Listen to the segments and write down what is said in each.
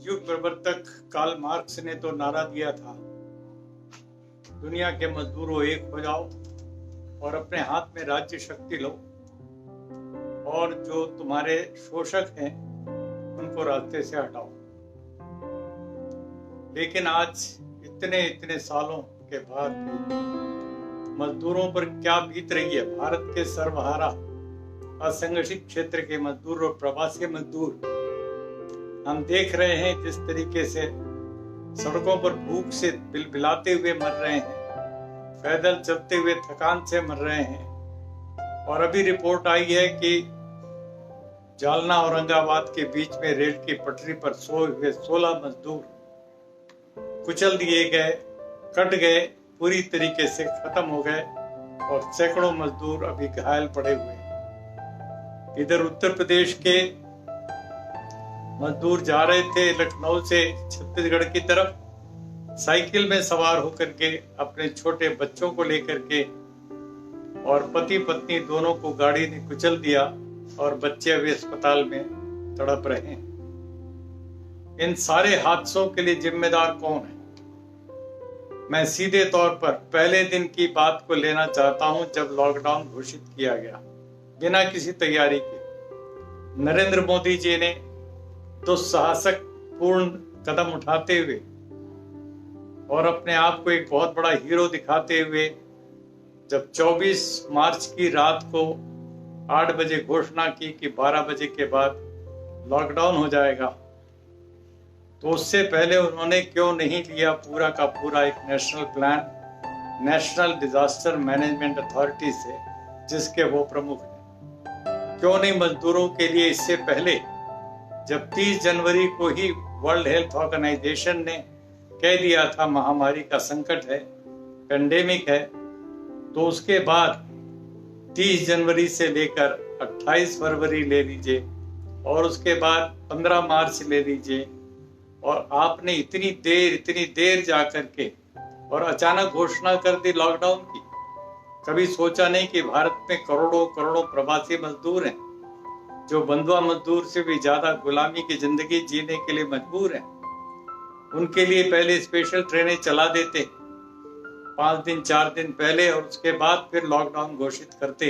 युग प्रवर्तक Karl Marx ने तो नारा दिया था, दुनिया के मजदूरों एक हो जाओ और अपने हाथ में राज्य शक्ति लो और जो तुम्हारे शोषक हैं उनको रास्ते से हटाओ। लेकिन आज इतने सालों के बाद भी मजदूरों पर क्या बीत रही है। भारत के सर्वहारा असंगठित क्षेत्र के मजदूर और प्रवासी मजदूर हम देख रहे हैं जिस तरीके से सड़कों पर भूख से बिलबिलाते हुए मर रहे हैं, पैदल चलते हुए थकान से मर रहे हैं। और अभी रिपोर्ट आई है कि जालना औरंगाबाद के बीच में रेल की पटरी पर सोए हुए 16 मजदूर कुचल दिए गए, कट गए, पूरी तरीके से खत्म हो गए और सैकड़ों मजदूर अभी घायल पड़े हुए हैं। इधर उत्तर प्रदेश के मजदूर जा रहे थे लखनऊ से छत्तीसगढ़ की तरफ, साइकिल में सवार होकर के अपने छोटे बच्चों को लेकर के, और पति पत्नी दोनों को गाड़ी ने कुचल दिया और बच्चे अभी अस्पताल में तड़प रहे हैं। इन सारे हादसों के लिए जिम्मेदार कौन है? मैं सीधे तौर पर पहले दिन की बात को लेना चाहता हूं जब लॉकडाउन घोषित किया गया बिना किसी तैयारी के। नरेंद्र मोदी जी ने दुस्साहसिक पूर्ण कदम उठाते हुए और अपने आप को एक बहुत बड़ा हीरो दिखाते हुए जब 24 मार्च की रात को 8 बजे घोषणा की कि 12 बजे के बाद लॉकडाउन हो जाएगा, तो उससे पहले उन्होंने क्यों नहीं लिया पूरा का पूरा एक national plan, national disaster management authority से, जिसके वो प्रमुख हैं? क्यों नहीं मजदूरों के लिए इससे पहले, जब 30 जनवरी को ही वर्ल्ड हेल्थ ऑर्गेनाइजेशन ने कह दिया था महामारी का संकट है, पेंडेमिक है, तो उसके बाद 30 जनवरी से लेकर 28 फरवरी ले लीजिए और उसके बाद 15 मार्च ले लीजिए, और आपने इतनी देर जा करके और अचानक घोषणा कर दी लॉकडाउन की। कभी सोचा नहीं कि भारत में करोड़ों प्रवासी मजदूर हैं जो बंधुआ मजदूर से भी ज्यादा गुलामी की जिंदगी जीने के लिए मजबूर हैं। उनके लिए पहले स्पेशल ट्रेनें चला देते 5 दिन 4 दिन पहले, और उसके बाद फिर लॉकडाउन घोषित करते,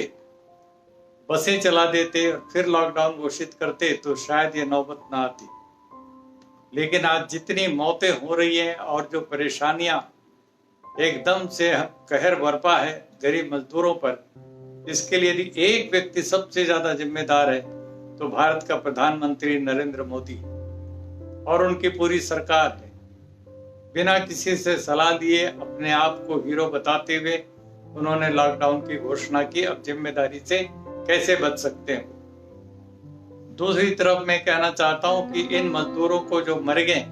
बसें चला देते और फिर लॉकडाउन घोषित करते, तो शायद ये नौबत ना आती। लेकिन आज जितनी मौतें हो रही हैं और जो परेशानियां एकदम से कहर बरपा है गरीब मजदूरों पर, इसके लिए यदि एक व्यक्ति सबसे ज्यादा जिम्मेदार है तो भारत का प्रधानमंत्री नरेंद्र मोदी और उनकी पूरी सरकार है। बिना किसी से सलाह लिए अपने आप को हीरो बताते हुए उन्होंने लॉकडाउन की घोषणा की। अब जिम्मेदारी से कैसे बच सकते हैं? दूसरी तरफ मैं कहना चाहता हूं कि इन मजदूरों को जो मर गए,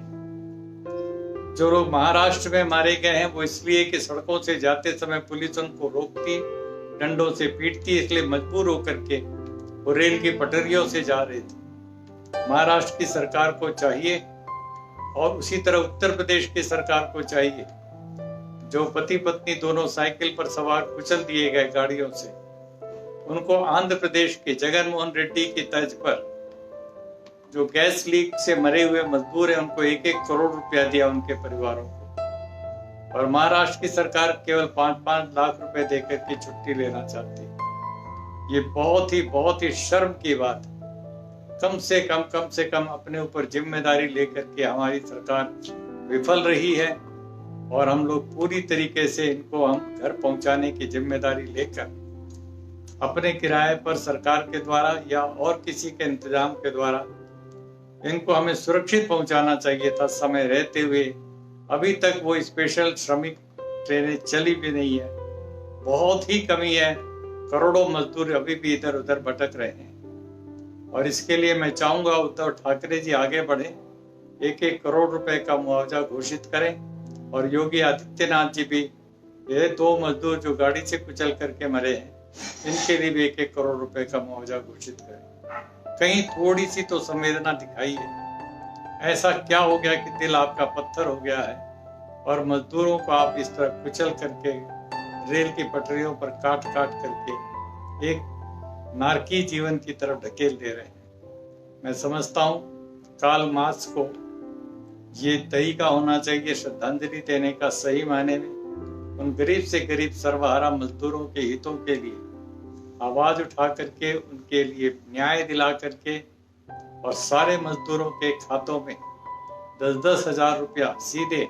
जो लोग महाराष्ट्र में मारे गए हैं, वो इसलिए कि सड़कों से जाते समय पुलिस उनको रोकती, डंडों से पीटती, इसलिए मजबूर होकर के वो रेल की पटरियों से जा रहे थे। महाराष्ट्र की सरकार को चाहिए और उसी तरह उत्तर प्रदेश की सरकार को चाहिए, जो पति पत्नी दोनों साइकिल पर सवार कुचल दिए गए गाड़ियों से, उनको आंध्र प्रदेश के जगनमोहन रेड्डी की तर्ज पर जो गैस लीक से मरे हुए मजदूर हैं उनको 1-1 करोड़ रुपया दिया उनके परिवारों को, और महाराष्ट्र की सरकार केवल 5-5 लाख रुपए देकर के छुट्टी लेना चाहती। ये बहुत ही शर्म की बात। कम से कम अपने ऊपर जिम्मेदारी लेकर के हमारी सरकार विफल रही है, और हम लोग पूरी तरीके से इनको हम घर पहुंचाने की जिम्मेदारी लेकर अपने किराए पर सरकार के द्वारा या और किसी के इंतजाम के द्वारा इनको हमें सुरक्षित पहुंचाना चाहिए था समय रहते हुए। अभी तक वो स्पेशल श्रमिक ट्रेनें चली भी नहीं है, बहुत ही कमी है। करोड़ों मजदूर अभी भी इधर उधर भटक रहे हैं, और इसके लिए मैं चाहूंगा उद्धव ठाकरे जी आगे बढ़े, 1-1 करोड़ रुपए का मुआवजा घोषित करें, और योगी आदित्यनाथ जी भी ये 2 मजदूर जो गाड़ी से कुचल करके मरे हैं, इनके लिए भी 1-1 करोड़ रुपए का मुआवजा घोषित करें। कहीं थोड़ी सी तो संवेदना दिखाइए। ऐसा क्या हो गया कि दिल आपका पत्थर हो गया है और मजदूरों को आप इस तरह कुचल करके रेल की पटरियों पर काट करके एक नारकी जीवन की तरफ ढकेल दे रहे हैं? मैं समझता हूं कार्ल मार्क्स को ये तरीका होना चाहिए श्रद्धांजलि देने का सही मायने में उन गरीब से गरीब सर्वहारा मजदूरों के हितों के लिए आवाज उठा करके उनके लिए न्याय दिला करके और सारे मजदूरों के खातों में 10-10 हजार रुपया सीधे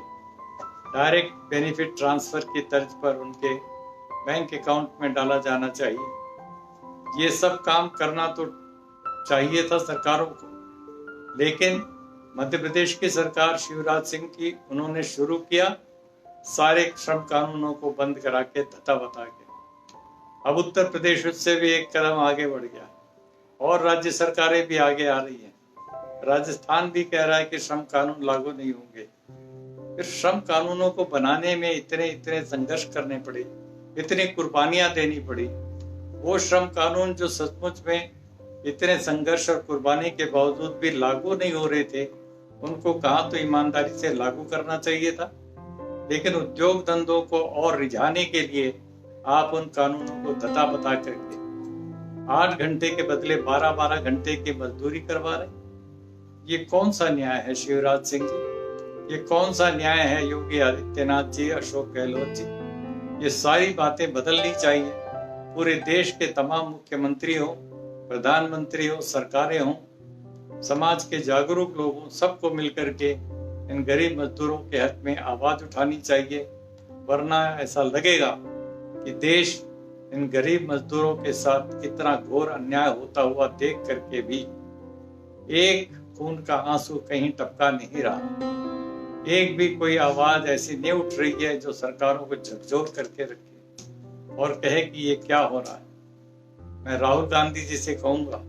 डायरेक्ट बेनिफिट ट्रांसफर की तर्ज पर उनके बैंक अकाउंट में डाला जाना चाहिए। ये सब काम करना तो चाहिए था सरकारों को, लेकिन मध्य प्रदेश की सरकार शिवराज सिंह की, उन्होंने शुरू किया सारे श्रम कानूनों को बंद करा के धता बता के। अब उत्तर प्रदेश उससे भी एक कदम आगे बढ़ गया और राज्य सरकारें भी आगे आ रही हैं। राजस्थान भी कह रहा है कि श्रम कानून लागू नहीं होंगे। फिर श्रम कानूनों को बनाने में इतने संघर्ष करने पड़े, इतनी कुर्बानियां देनी पड़ी। वो श्रम कानून जो सचमुच में इतने संघर्ष और कुर्बानी के बावजूद भी लागू नहीं हो रहे थे, उनको कहाँ तो ईमानदारी से लागू करना चाहिए था। लेकिन उद्योग धंधों को और रिझाने के लिए आप उन कानूनों को धता बता करके 8 घंटे के बदले 12-12 घंटे की मजदूरी करवा रहे। ये कौन सा न्याय है शिवराज सिंह जी? ये कौन सा न्याय है योगी आदित्यनाथ जी, अशोक गहलोत जी? ये सारी बातें बदलनी चाहिए। पूरे देश के तमाम मुख्यमंत्री हो, प्रधानमंत्री हो, सरकारें हों, समाज के जागरूक लोग हों, सबको मिलकर के इन गरीब मजदूरों के हक में आवाज उठानी चाहिए। वरना ऐसा लगेगा कि देश इन गरीब मजदूरों के साथ इतना घोर अन्याय होता हुआ देख करके भी एक खून का आंसू कहीं टपका नहीं रहा। एक भी कोई आवाज ऐसी नहीं उठ रही है जो सरकारों को झकझोर करके रखे और कहे कि ये क्या हो रहा है। मैं राहुल गांधी जी से कहूंगा,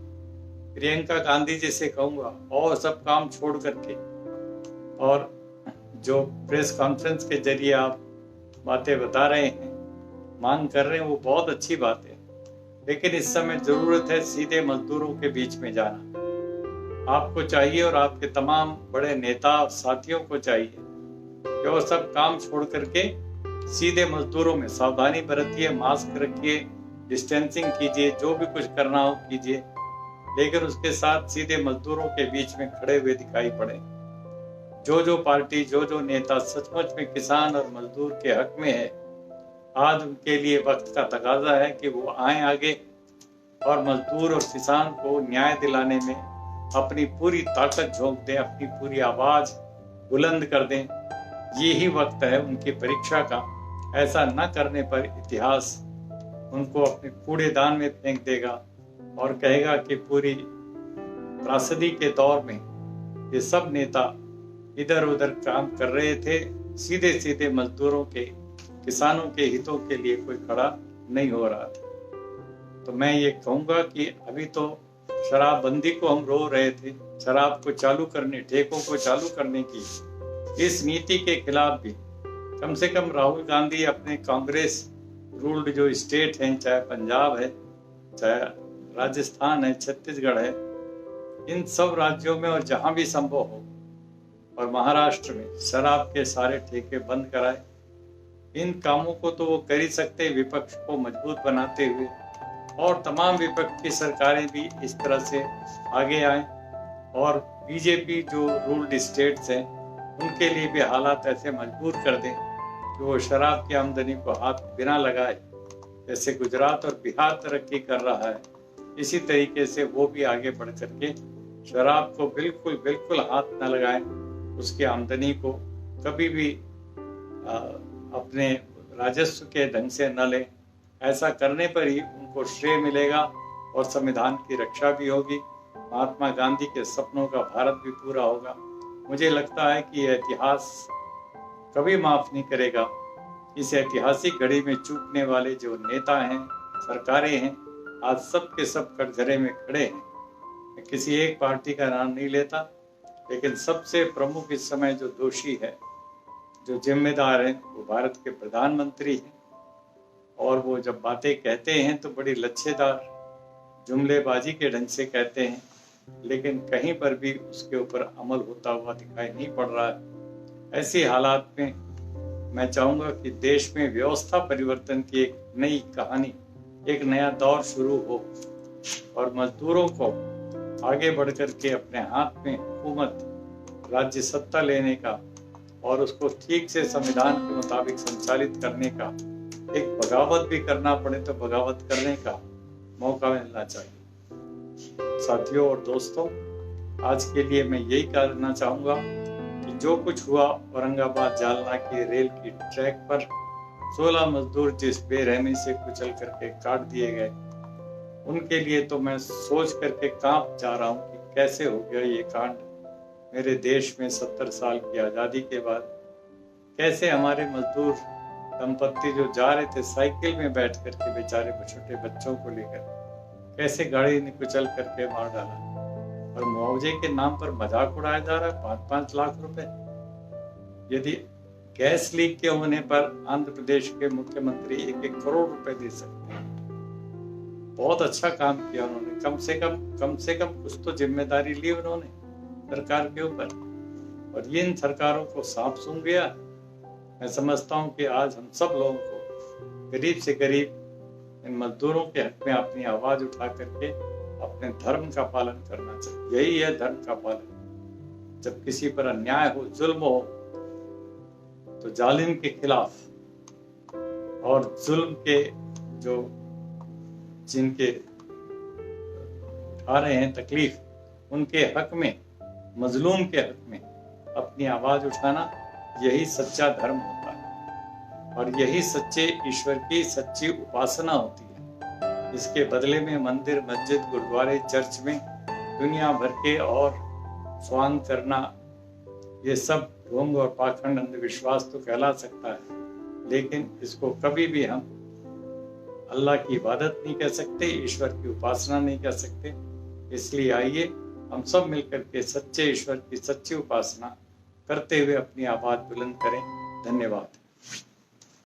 प्रियंका गांधी जी से कहूंगा, और सब काम छोड़ करके, और जो प्रेस कॉन्फ्रेंस के जरिए आप बातें बता रहे हैं, मांग कर रहे हैं, वो बहुत अच्छी बात है। लेकिन इस समय जरूरत है सीधे मजदूरों के बीच में जाना। आपको चाहिए और आपके तमाम बड़े नेता साथियों को चाहिए कि वो सब काम छोड़ करके सीधे मजदूरों में सावधानी बरतिए, मास्क रखिए, डिस्टेंसिंग कीजिए, जो भी कुछ करना हो कीजिए, लेकिन उसके साथ सीधे मजदूरों के बीच में खड़े हुए दिखाई पड़े। जो पार्टी, जो नेता सचमुच में किसान और मजदूर के हक में है, आज उनके लिए वक्त का तकाजा है कि वो आए आगे और मजदूर और किसान को न्याय दिलाने में अपनी पूरी ताकत झोंक दें, अपनी पूरी आवाज बुलंद कर दें। यही वक्त है उनकी परीक्षा का। ऐसा न करने पर इतिहास उनको अपने कूड़ेदान में फेंक देगा और कहेगा कि पूरी त्रासदी के दौर में ये सब नेता इधर उधर काम कर रहे थे, सीधे सीधे मजदूरों के, किसानों के हितों के लिए कोई खड़ा नहीं हो रहा था। तो मैं ये कहूंगा कि अभी तो शराबबंदी को हम रो रहे थे, शराब को चालू करने, ठेकों को चालू करने की इस नीति के खिलाफ भी कम से कम राहुल गांधी अपने कांग्रेस रूल्ड जो स्टेट हैं, चाहे पंजाब है, चाहे राजस्थान है, छत्तीसगढ़ है, इन सब राज्यों में और जहां भी संभव हो, और महाराष्ट्र में शराब के सारे ठेके बंद कराए। इन कामों को तो वो कर ही सकते, विपक्ष को मजबूत बनाते हुए, और तमाम विपक्ष की सरकारें भी इस तरह से आगे आए और बीजेपी जो रूल्ड स्टेट्स हैं उनके लिए भी हालात ऐसे मजबूर कर दें कि वो शराब की आमदनी को हाथ बिना लगाए। जैसे गुजरात और बिहार तरक्की कर रहा है, इसी तरीके से वो भी आगे बढ़ करके शराब को बिल्कुल हाथ न लगाएं, उसकी आमदनी को कभी भी अपने राजस्व के ढंग से न लें। ऐसा करने पर ही उनको श्रेय मिलेगा और संविधान की रक्षा भी होगी, महात्मा गांधी के सपनों का भारत भी पूरा होगा। मुझे लगता है कि यह इतिहास कभी माफ नहीं करेगा। इस ऐतिहासिक घड़ी में चूकने वाले जो नेता हैं, सरकारें हैं, आज सब के सब कटघरे में खड़े हैं। मैं किसी एक पार्टी का नाम नहीं लेता, लेकिन सबसे प्रमुख इस समय जो दोषी है, जो जिम्मेदार हैं, वो भारत के प्रधानमंत्री हैं। और वो जब बातें कहते हैं तो बड़ी लच्छेदार जुमलेबाजी के ढंग से कहते हैं, लेकिन कहीं पर भी उसके ऊपर अमल होता हुआ दिखाई नहीं पड़ रहा है। ऐसी हालात में मैं चाहूंगा कि देश में व्यवस्था परिवर्तन की एक नई कहानी, एक नया दौर शुरू हो और मजदूरों को आगे बढ़ कर के अपने हाथ में हुकूमत राज्य सत्ता लेने का और उसको ठीक से संविधान के मुताबिक संचालित करने का, एक बगावत भी करना पड़े तो बगावत करने का मौका मिलना चाहिए। साथियों और दोस्तों, आज के लिए मैं यही कहना चाहूँगा कि जो कुछ हुआ औरंगाबाद जालना की रेल की ट्रैक पर 16 मजदूर जिस बेरहमी से कुचल करके काट दिए गए, उनके लिए तो मैं सोच करके कांप जा रहा हूँ कि कैसे हो गया ये कांड मेरे देश में 70 साल की आज़ादी के बाद। कैसे हमारे मजदूर दंपत्ति जो जा रहे थे साइकिल में बैठ करके बेचारे छोटे बच्चों को लेकर, कैसे गाड़ी ने कुचल करके मार डाला और मुआवजे के नाम पर मजाक उड़ाया जा रहा है 5-5 लाख रुपए। यदि गैस लीक के होने पर आंध्र प्रदेश के मुख्यमंत्री 1-1 करोड़ रुपए दे सकते हैं। बहुत अच्छा काम किया उन्होंने, कम से कम कुछ तो जिम्मेदारी ली उन्होंने सरकार के ऊपर। और ये इन सरकारों को सांप सूंघ गया। मैं समझता हूँ कि आज हम सब लोगों को गरीब से गरीब इन मजदूरों के हक में अपनी आवाज उठा करके अपने धर्म का पालन करना चाहिए। यही है धर्म का पालन। जब किसी पर अन्याय हो, जुल्म हो, तो जालिम के खिलाफ और जुल्म के जो जिनके उठा रहे हैं तकलीफ, उनके हक में, मजलूम के हक में अपनी आवाज उठाना, यही सच्चा धर्म होता है और यही सच्चे ईश्वर की सच्ची उपासना होती है। इसके बदले में मंदिर, मस्जिद, गुरुद्वारे, चर्च में दुनिया भर के और स्वांग करना, ये सब ढोंग और पाखंड अंधविश्वास तो कहला सकता है, लेकिन इसको कभी भी हम अल्लाह की इबादत नहीं कह सकते, ईश्वर की उपासना नहीं कह सकते। इसलिए आइए हम सब मिलकर के सच्चे ईश्वर की सच्ची उपासना करते हुए अपनी आवाज बुलंद करें। धन्यवाद।